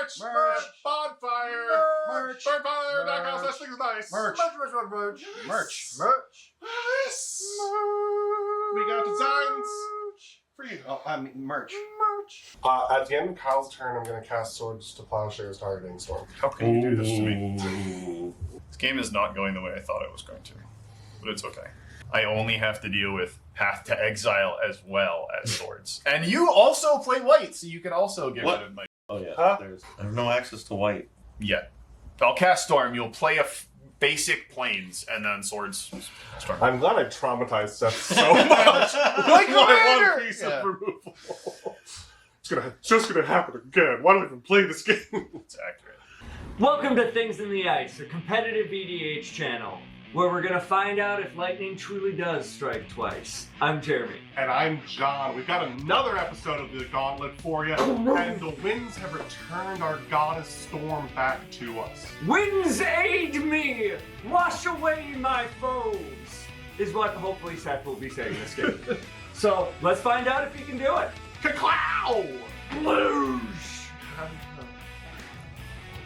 Merch! Merch! Bonfire! Merch! Bonfire! That counts. That thing's nice. Merch! Merch! We got designs for you. Oh, I mean, merch. At the end of Kyle's turn, I'm going to cast Swords to Plowshares targeting Storm. How can you do this to me? This game is not going the way I thought it was going to, but it's okay. I only have to deal with Path to Exile as well as Swords. And you also play white, so you can also get rid of my... Oh yeah, Huh? I have no access to white. Yeah. I'll cast Storm, you'll play a basic Plains, and then Swords Storm. I'm glad I traumatized Seth so much. Like one piece of removal. It's just gonna happen again. Why do I even play this game? It's accurate. Welcome to Things in the Ice, a competitive EDH channel, where we're gonna find out if lightning truly does strike twice. I'm Jeremy. And I'm John. We've got another episode of the Gauntlet for you, and the winds have returned our goddess Storm back to us. Winds aid me! Wash away my foes! Is what hopefully Seth will be saying this game. So, let's find out if he can do it. Cacao! Blues!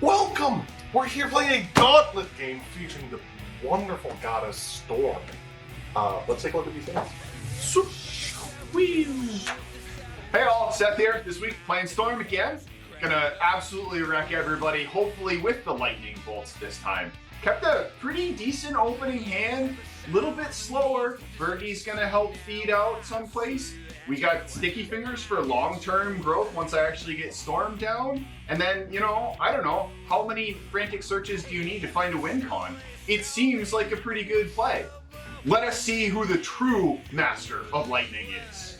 Welcome! We're here playing a Gauntlet game featuring the wonderful goddess Storm. Let's take a look at these things. Hey all, Seth here. This week playing Storm again. Gonna absolutely wreck everybody, hopefully with the lightning bolts this time. Kept a pretty decent opening hand, a little bit slower. Bergie's gonna help feed out someplace. We got Sticky Fingers for long-term growth once I actually get Storm down. And then, you know, I don't know, how many frantic searches do you need to find a win con? It seems like a pretty good play. Let us see who the true master of lightning is.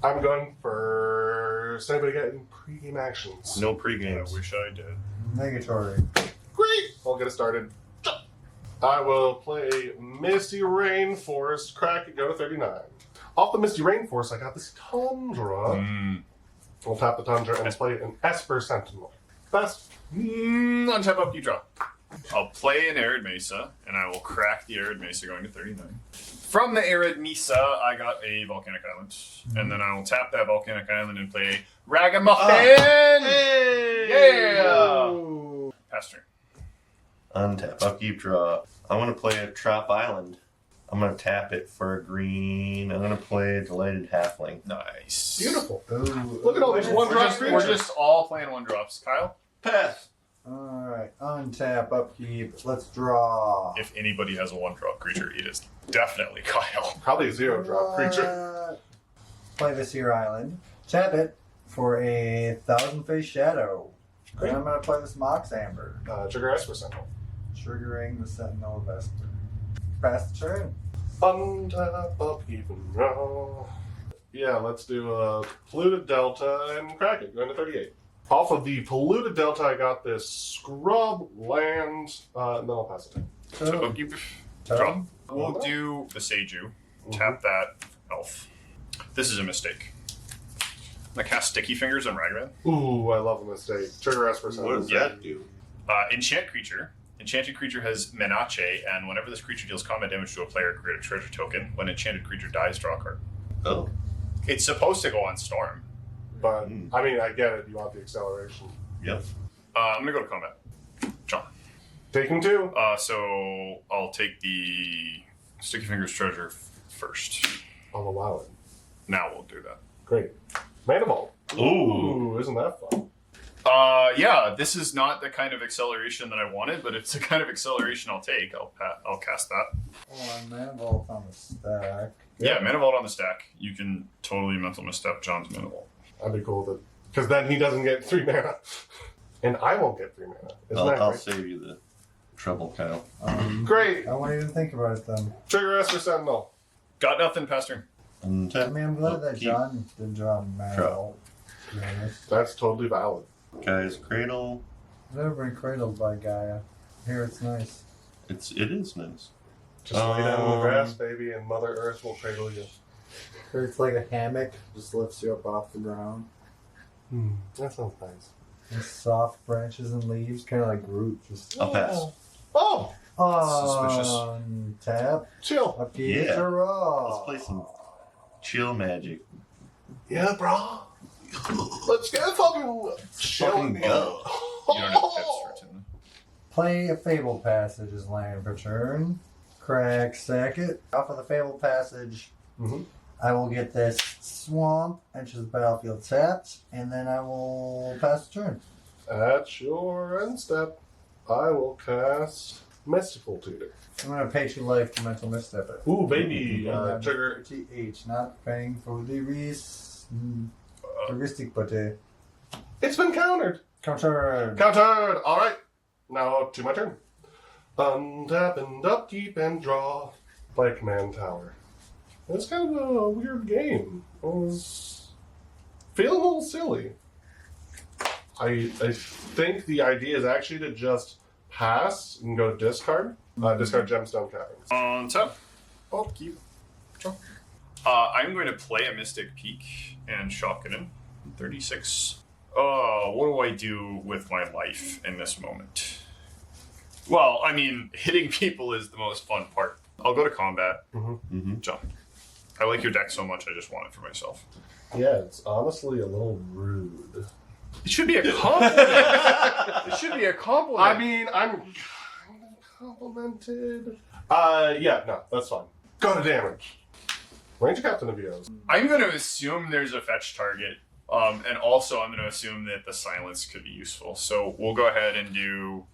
I'm going first. Anybody got any pre-game actions? No pre-games. I wish I did. Negatory. Great! I'll get it started. I will play Misty Rainforest, crack it, go to 39. Off the Misty Rainforest, I got this Tundra. We'll tap the Tundra and play an Esper Sentinel. Best. Untap up, you draw. I'll play an Arid Mesa, and I will crack the Arid Mesa going to 39. From the Arid Mesa, I got a Volcanic Island, and then I will tap that Volcanic Island and play Ragamuffin! Hey! Yeah! Pass turn. Untap, upkeep, draw. I'm gonna play a Trap Island. I'm gonna tap it for a green. I'm gonna play a Delighted Halfling. Nice. Beautiful. Ooh. Look at all these one-drop We're creatures. just all playing one drops. Kyle? Pass. Alright, untap, upkeep, let's draw. If anybody has a one drop creature, it is definitely Kyle. Probably a zero-drop creature. Play this here island. Tap it for a 1,000-face shadow. Great. And I'm going to play this Mox Amber. Trigger Esper Sentinel. Triggering the Sentinel of Esper. Pass the turn. Untap, upkeep, and draw. Yeah, let's do a Polluted Delta and crack it, going to 38. Off of the Polluted Delta, I got this Scrub Land, and then I'll pass it. So upkeep, draw. We'll do the Seiju. Tap that elf. This is a mistake. I'm gonna cast Sticky Fingers on Ragavan. Ooh, I love a mistake. Trigger Esper What Sentinel. does that do? Enchant creature. Enchanted creature has Menace, and whenever this creature deals combat damage to a player, create a treasure token. When enchanted creature dies, draw a card. Oh. It's supposed to go on Storm. But, I mean, I get it. You want the acceleration. Yep. I'm gonna go to combat. John. Taking two. So I'll take the Sticky Fingers treasure first. I'll allow it. Now we'll do that. Great. Mana Vault. Ooh. Isn't that fun? Yeah, this is not the kind of acceleration that I wanted, but it's the kind of acceleration I'll take. I'll cast that. Oh, and Mana Vault on the stack. Yeah, Mana Vault on the stack. You can totally mental misstep John's Mana Vault. That'd be cool. Because then he doesn't get 3 mana. And I won't get 3 mana. Isn't that I'll great? save you the trouble, Kyle. Great. I won't even think about it then. Trigger Esper Sentinel. Got nothing, past turn. Untap. I mean, I'm glad that upkeep. John didn't draw Mana Sure. Vault, to be honest. That's totally valid. Guy's Cradle. I've never been cradled by Gaia. Here it's nice. It is nice. Just lay down in the grass, baby, and Mother Earth will cradle you. It's like a hammock, just lifts you up off the ground. That sounds nice. And soft branches and leaves, kind of like Groot. Just I'll pass. Oh, on tap. chill. Upkeep, Yeah. draw. Let's play some chill magic. Yeah, bro. Let's get fucking chill. Fucking go. You don't have pips for Tymna. Play a Fable Passage as land per turn. Crack, sack it. Off of the Fable Passage, I will get this swamp, enters the battlefield tapped, and then I will pass the turn. At your end step, I will cast Mystical Tutor. I'm going to pay 2 life to mental misstep it. Ooh, baby. Trigger. TH, not paying for the heuristic, but It's been countered. counter. Countered. All right. Now to my turn. Untap and upkeep and draw. Play Command Tower. It's kind of a weird game. I was feeling a little silly. I think the idea is actually to just pass and go discard. Discard Gemstone Caverns. On top. Upkeep. Draw. I'm going to play a Mystic Peak and shotgun him. 36. Oh, what do I do with my life in this moment? Well, I mean, hitting people is the most fun part. I'll go to combat. John, I like your deck so much, I just want it for myself. Yeah, it's honestly a little rude. It should be a compliment. It should be a compliment. I mean, I'm kind of complimented. Yeah, no, that's fine. Go to damage. Ranger Captain of yours. I'm going to assume there's a fetch target, and also I'm going to assume that the silence could be useful. So we'll go ahead and do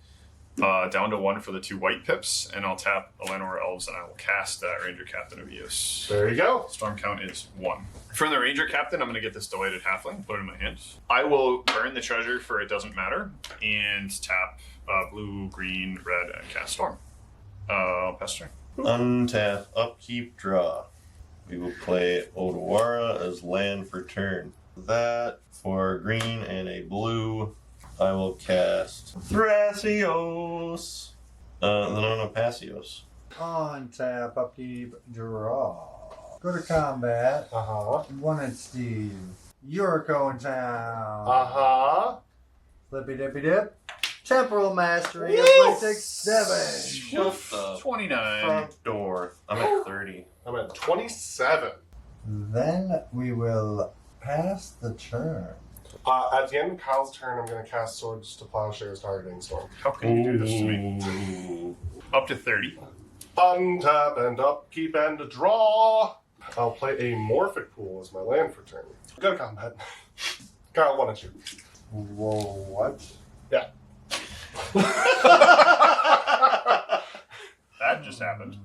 down to 1 for the 2 white pips, and I'll tap Eleanor Elves, and I will cast that Ranger Captain of Eos. There you go. Storm count is 1. From the Ranger Captain, I'm going to get this Delighted Halfling, put it in my hand. I will burn the treasure for It Doesn't Matter, and tap blue, green, red, and cast Storm. I'll pass turn. Untap, upkeep, draw. We will play Odawara as land for turn. That for green and a blue, I will cast Thrasios. Then I'm gonna Passios. On tap, upkeep, draw. Go to combat. One and Steve. YURIKO in town. Flippy dippy dip. Temporal mastery of basic 7. What the 29. front door? I'm at 30. I'm at 27. Then we will pass the turn. At the end of Kyle's turn, I'm going to cast Swords to Plowshares targeting Storm. How can you do this to me? Up to 30. Untap and upkeep and draw. I'll play a Morphic Pool as my land for turn. Go to combat. Kyle, 1 and 2. Whoa, what? Yeah. That just happened.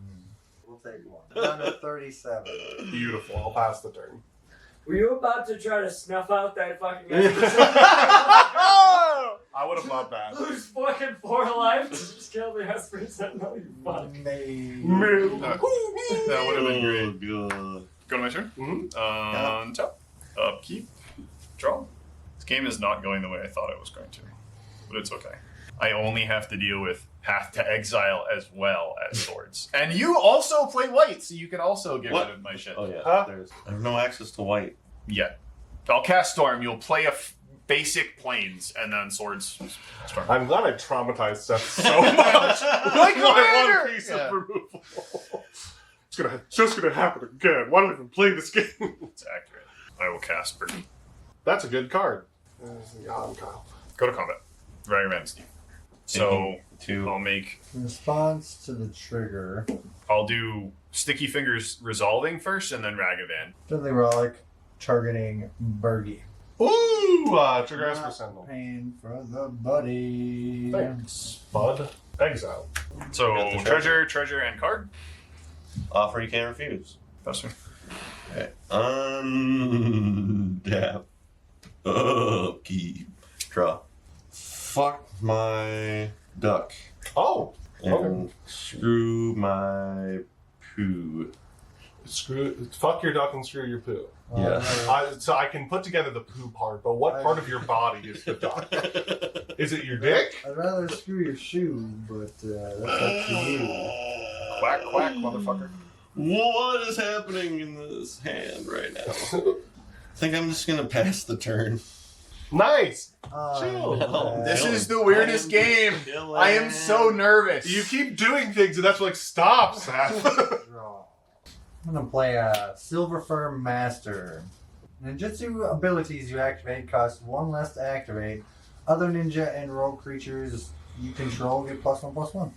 We'll take 1. Down to 37. Beautiful. I'll pass the turn. Were you about to try to snuff out that fucking guy? I would have loved that. Lose fucking 4 life to just kill the S%? No, you fuck. That would have been great. Oh, God. Go to my turn. Mhm. On top. Upkeep. Draw. This game is not going the way I thought it was going to. But it's okay. I only have to deal with Path to Exile as well as Swords. And you also play white, so you can also get What? rid of my shit. Oh, yeah. Huh? I have no access to white. Yeah. I'll cast Storm. You'll play a basic Plains, and then Swords. Storm. I'm glad I traumatized Seth so much. Like My Commander! one piece Yeah. of removal. It's just gonna happen again. Why do I even play this game? It's accurate. I will cast Burden. That's a good card. Yeah, I'm Kyle. Go to combat. Very Steve. So Two. I'll make. In response to the trigger, I'll do Sticky Fingers Resolving first, and then Ragavan. Deadly Relic, targeting Bergie. Ooh, Trigger Esper Sentinel. Pain for the buddy. Thanks, bud. Exile. So Got the treasure, and card. Offer you can't refuse. That's me. Okay. Untap. Upkeep. Draw. Fuck my duck. Oh, And screw my poo. fuck your duck and screw your poo. Yeah. So I can put together the poo part, but what part of your body is the duck? Is it your dick? I'd rather screw your shoe, but that's up to you. Quack, quack, motherfucker. What is happening in this hand right now? I think I'm just gonna pass the turn. Nice. Chill. This is the weirdest game. Chilling. I am so nervous. You keep doing things, and that's like, stop, Seth. Draw. I'm gonna play a Silver Firm Master. Ninjutsu abilities you activate cost 1 less to activate. Other ninja and rogue creatures you control get +1/+1.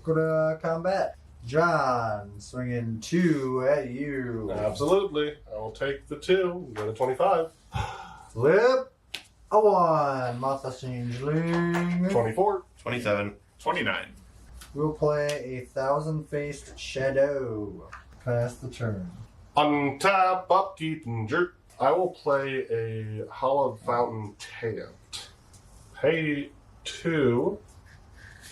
Go to combat. John, swinging 2 at you. Absolutely. I will take the 2. Go to 25. Flip a 1. Martha Changeling. 24. 27. 29. We'll play a Thousand-Faced Shadow. Pass the turn. Untap, upkeep, and jerk. I will play a Hallowed Fountain Tapped. Pay 2,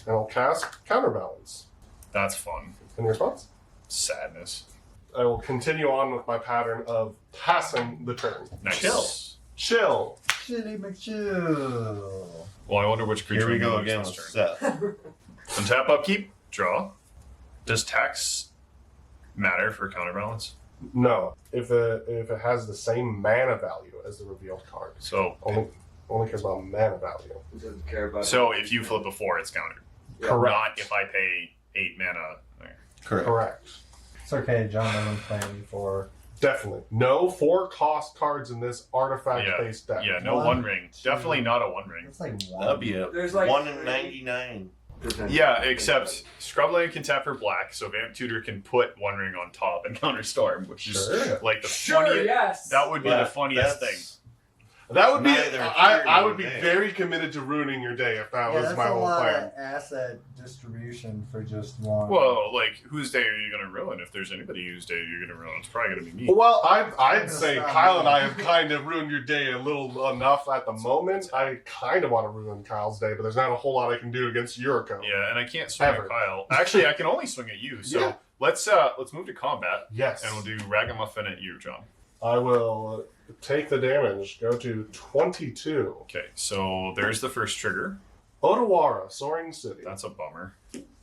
and I'll cast Counterbalance. That's fun. Any response? Sadness. I will continue on with my pattern of passing the turn. Nice. Chill. Chili McChill. Well, I wonder which creature Here we go moves again with this turn. Seth. Untap, upkeep, draw. Does tax matter for counterbalance? No. If it has the same mana value as the revealed card. So, Only cares about mana value. He doesn't care about so if you flip a 4, it's countered. Not if I pay 8 mana. Okay. Correct. Correct. It's okay, John doesn't play before. Definitely. No 4-cost cards in this artifact-based deck. Yeah, no 1 ring. Definitely not a 1 ring. It's like 1. That'd be a There's like 1 in 3. 99. Yeah, except Scrubland can tap for black, so Vamp Tutor can put 1 ring on top and counter Storm, which is Sure. like the Sure, funniest. yes. That would be Yeah, the funniest thing. that's- That would be. Neither I would be here nor very committed to ruining your day if that Yeah, was that's my a whole lot plan. of asset distribution for just one. Well, like, whose day are you going to ruin? If there's anybody whose day you're going to ruin, it's probably going to be me. Well, I'd That's say not Kyle me. and I have kind of ruined your day a little enough at the moment. I kind of want to ruin Kyle's day, but there's not a whole lot I can do against Yuriko. Yeah, and I can't swing Ever. at Kyle. Actually, I can only swing at you. So Yeah. let's move to combat, Yes. and we'll do Ragamuffin at you, John. I will take the damage. Go to 22. Okay, so there's the first trigger. Odawara, Soaring City. That's a bummer.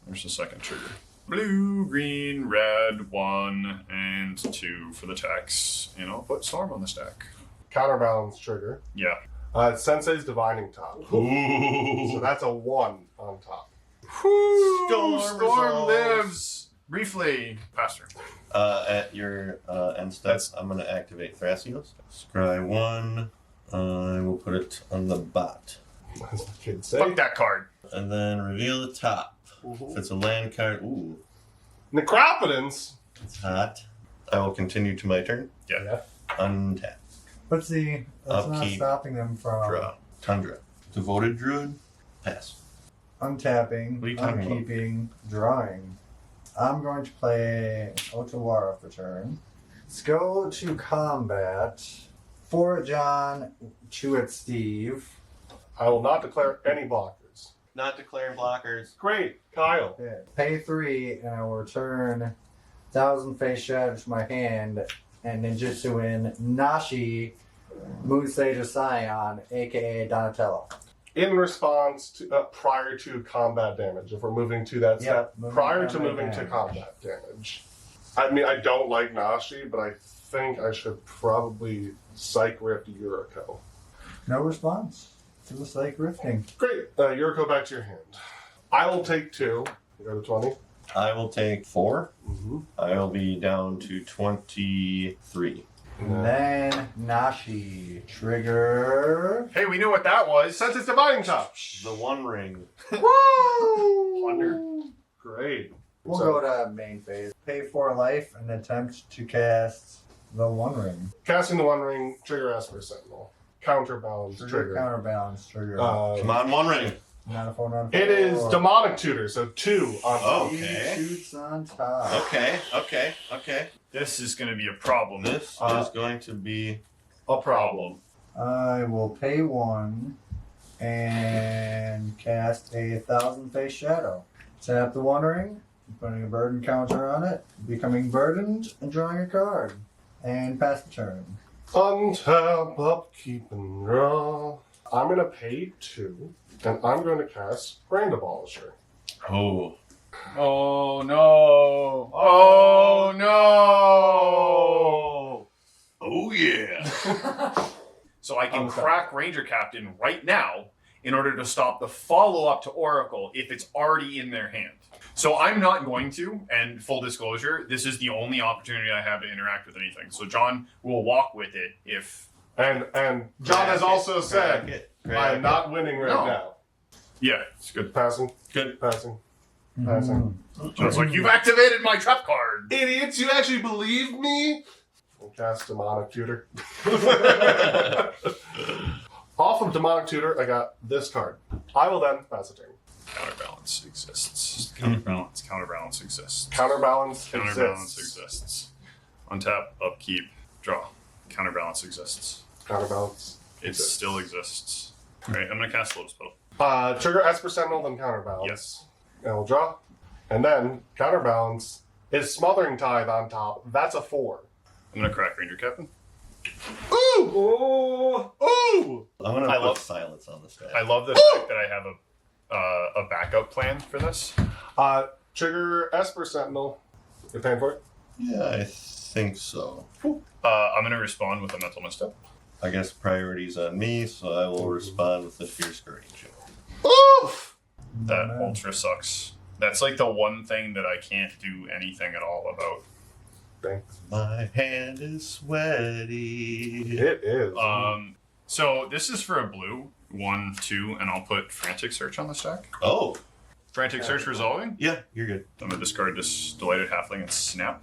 There's the second trigger. Blue, green, red, 1, and 2 for the tax. And I'll put Storm on the stack. Counterbalance trigger. Yeah. Sensei's Divining Top. Ooh. So that's a 1 on top. Storm resolves. lives. Briefly, Pastor. At your end steps, I'm going to activate Thrasios. Scry 1. I will put it on the bot. As the kids say. Fuck that card. And then reveal the top. Mhm. If it's a land card, ooh, Necropotence. it's hot. I will continue to my turn. Yeah. Untap. But see, that's not Upkeep. stopping them from Draw. Tundra. Devoted Druid. Pass. untapping, What are you talking about? unkeeping, drawing. I'm going to play Otawara for turn. Let's go to combat. 4 at John, 2 at Steve. I will not declare any blockers. Not declaring blockers. Great. Kyle. Okay. Pay 3, and I will return Thousand Face Shadow to my hand, and Ninjutsu in Nashi, Moon Sage of Scion, aka Donatello. In response to prior to combat damage, if we're moving to that step, moving prior to combat moving to damage. combat damage. I mean, I don't like Nashi, but I think I should probably Psych Rift Yuriko. No response to the Psych Rifting. Great. Yuriko, back to your hand. I will take 2. Go to 20. I will take 4. Mm-hmm. I will be down to 23. And then Nashi. Trigger. Hey, we knew what that was. Since it's Divining Top. The One Ring. Woo! Plunder. Great. We'll So- go to main phase. Pay 4 life and attempt to cast the One Ring. Casting the One Ring, trigger Esper Sentinel. Counterbalance, trigger. Counterbalance. Trigger. Come on, One Ring. Not a 4, not a 4. It is Demonic Tutor, so 2 on Oh. He Okay. shoots on top. Okay. This is going to be a problem. This is going to be a problem. I will pay 1 and cast a Thousand Face Shadow. Tap the One Ring, putting a burden counter on it, becoming burdened, and drawing a card. And pass the turn. Untap, upkeep, and draw. I'm going to pay 2, and I'm going to cast Grand Abolisher. oh. Oh, no. So I On can the side. crack Ranger Captain right now in order to stop the follow-up to Oracle if it's already in their hand. So I'm not going to, and full disclosure, this is the only opportunity I have to interact with anything. So John will walk with it if... And John has also said, I am not winning right No. now. Yeah, it's good. Passing. Good. Passing. Mm-hmm. Passing. John's like, you've activated my trap card! Idiots, you actually believe me? I'll cast Demonic Tutor. Off of Demonic Tutor, I got this card. I will then pass a turn. Counterbalance exists. Counterbalance exists. Counterbalance Counterbalance exists. exists. Untap, upkeep, draw. Counterbalance exists. Counterbalance. It exists. still exists. Alright, I'm gonna cast Lotus Petal. Trigger Esper Sentinel, then counterbalance. Yes. And we'll draw. And then counterbalance is Smothering Tithe on top. That's a 4. I'm gonna crack Ranger Captain. Ooh! Oh, Ooh! I'm gonna I put love- silence on the stack. I love the fact that I have a backup plan for this. Trigger Esper Sentinel. You're paying for it? Yeah, I think so. I'm gonna respond with a mental misstep. I guess priority's on me, so I will respond with the Fierce Great. Oof! That ultra sucks. That's like the one thing that I can't do anything at all about. Thanks. My hand is sweaty. It is. So this is for a blue 1, 2, and I'll put Frantic Search on the stack. Oh, Frantic Search resolving. yeah, you're good. I'm gonna discard this Delighted Halfling and snap.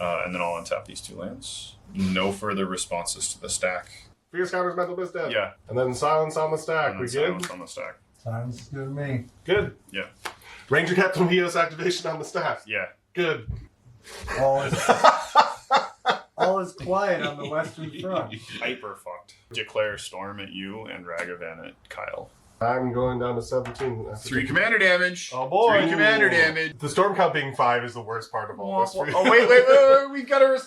And then I'll untap these 2 lands. No further responses to the stack. Fierce counters mental misstep. Yeah. And then silence on the stack. And We then good? silence on the stack. Sounds good to me. Good. Yeah. Ranger Captain Hios activation on the stack. Yeah. Good. All is quiet on the western front. Hyper fucked. Declare Storm at you and Ragavan at Kyle. I'm going down to 17. 3 commander damage. Oh boy. 3 commander damage. The storm count being 5 is the worst part of all this. Oh wait! We gotta.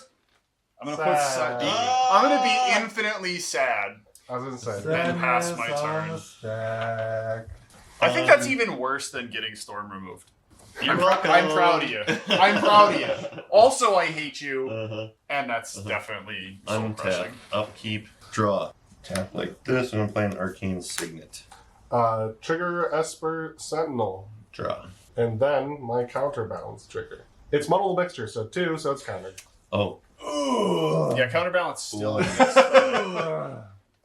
I'm gonna Sad. I'm gonna be infinitely sad. I was gonna say. Then pass my Sadness on turn. the stack. I think that's even worse than getting Storm removed. You're I'm welcome. proud of you. I'm proud of you. Also, I hate you, Uh-huh. and that's definitely soul Untap, crushing. upkeep, draw. Tap like this, and I'm playing Arcane Signet. Trigger Esper Sentinel. Draw. And then my counterbalance trigger. It's Muddle Mixture, so 2, so it's countered. Oh. Yeah, counterbalance still Ooh. exists.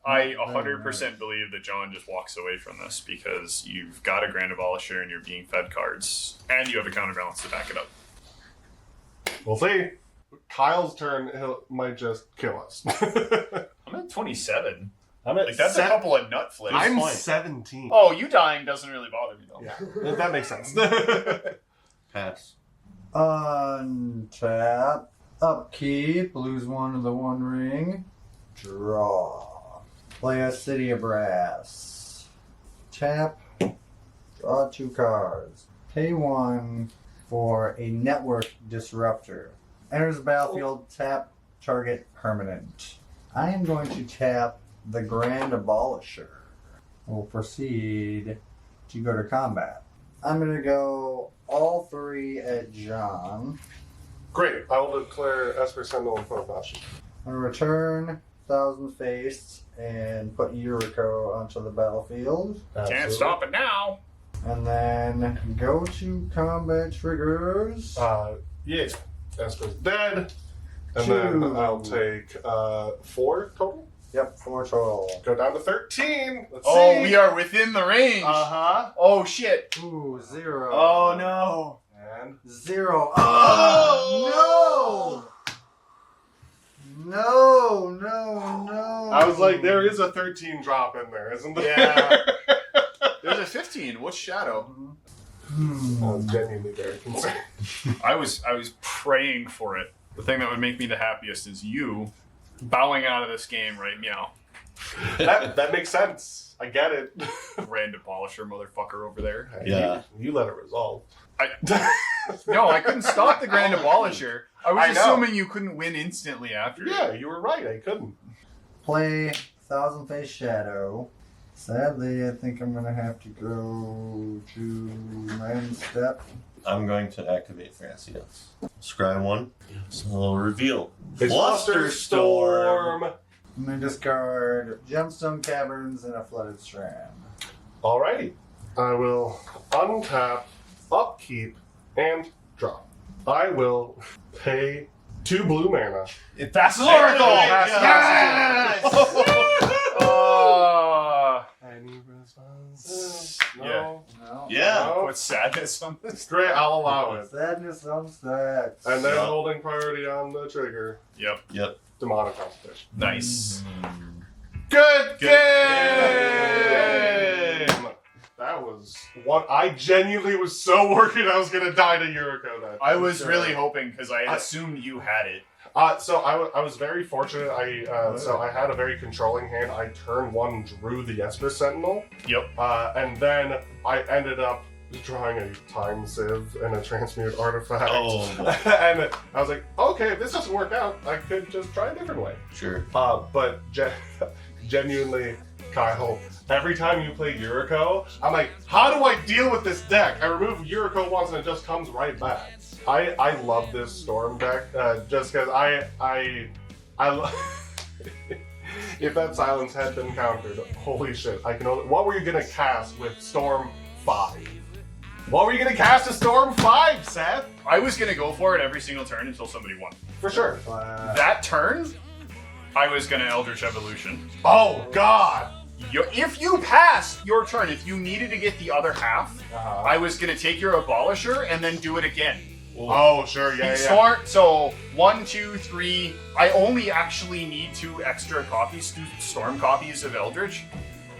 I 100% believe that John just walks away from this because you've got a Grand Abolisher and you're being fed cards, and you have a counterbalance to back it up. We'll see. Kyle's turn might just kill us. I'm at 27. I'm at Like, that's a couple of nut flips. I'm point. 17. Oh, you dying doesn't really bother me, though. Yeah, that makes sense. Pass. Untap. Upkeep. Lose 1 of the 1 ring. Draw. Play a City of Brass. Tap. Draw 2 cards. Pay 1 for a Network Disruptor. Enters the battlefield. Tap target permanent. I am going to tap the Grand Abolisher. We'll proceed to go to combat. I'm going to go all 3 at John. Great. I will declare Esper Sentinel in front of Nashi. I'm going to return Thousand Faced and put Yuriko onto the battlefield. Can't stop it now. And then go to combat triggers. Yeah. Esper's dead. And 2. then I'll take 4 total. Yep, 4 total. Go down to 13. Let's Oh, see. we are within the range. Uh-huh. Oh, shit. Ooh, 0. Oh, no. And 0. Oh, no! No. I was like, there is a 13 drop in there, isn't there? Yeah. There's a 15. What's Shadow? I was genuinely very concerned. I was praying for it. The thing that would make me the happiest is you bowing out of this game right meow. that makes sense. I get it. Grand Abolisher motherfucker over there. Yeah. You let it resolve. No, I couldn't stop the Grand Abolisher. I was I know. assuming you couldn't win instantly after. Yeah, you were right. I couldn't. Play Thousand Face Shadow. Sadly, I think I'm going to have to go to my end step. I'm going to activate Thrasios. Scry 1. So reveal. It's Bluster Storm. I'm going to discard Gemstone Caverns and a Flooded Strand. Alrighty. I will untap, upkeep, and draw. I will pay 2 blue mana. That's an Oracle! Yes! Any response? No. No. Yeah. No. Put sadness on this. Great, I'll allow it. Sadness on stacks. And then Yeah. holding priority on the trigger. Yep. Demonic Consultation. Nice. Good Good game! That was what I genuinely was so worried I was going to die to Yuriko that I was turn. really hoping because I assumed you had it. So I was very fortunate. So I had a very controlling hand. I turn 1 drew the Esper Sentinel. Yep. And then I ended up drawing a Time Sieve and a Transmute Artifact. Oh, And I was like, okay, if this doesn't work out, I could just try a different way. sure. But genuinely, Kyle, every time you play Yuriko, I'm like, how do I deal with this deck? I remove Yuriko once and it just comes right back. I love this Storm deck just because I if that silence had been countered, holy shit! I can only. What were you gonna cast with Storm 5? What were you gonna cast a Storm 5, Seth? I was gonna go for it every single turn until somebody won. For sure. That turn, I was gonna Eldritch Evolution. Oh God. If you passed your turn, if you needed to get the other half, I was gonna take your Abolisher and then do it again. Oh sure, yeah. So 1, 2, 3. I only actually need 2 extra copies, 2 Storm copies of Eldritch.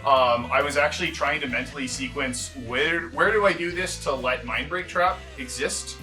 I was actually trying to mentally sequence where do I do this to let Mindbreak Trap exist,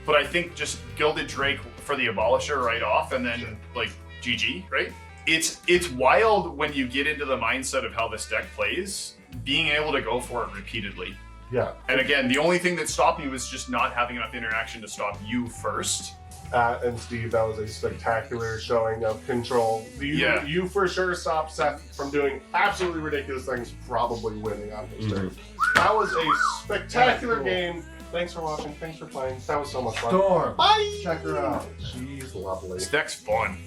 but I think just Gilded Drake for the Abolisher right off, and then like GG, right? It's wild when you get into the mindset of how this deck plays, being able to go for it repeatedly. Yeah. And again, the only thing that stopped me was just not having enough interaction to stop you first. And Steve, that was a spectacular showing of control. You for sure stopped Seth from doing absolutely ridiculous things, probably winning on his turn. That was a spectacular game. Thanks for watching. Thanks for playing. That was so much fun. Storm. Bye. Check her out. She's lovely. This deck's fun.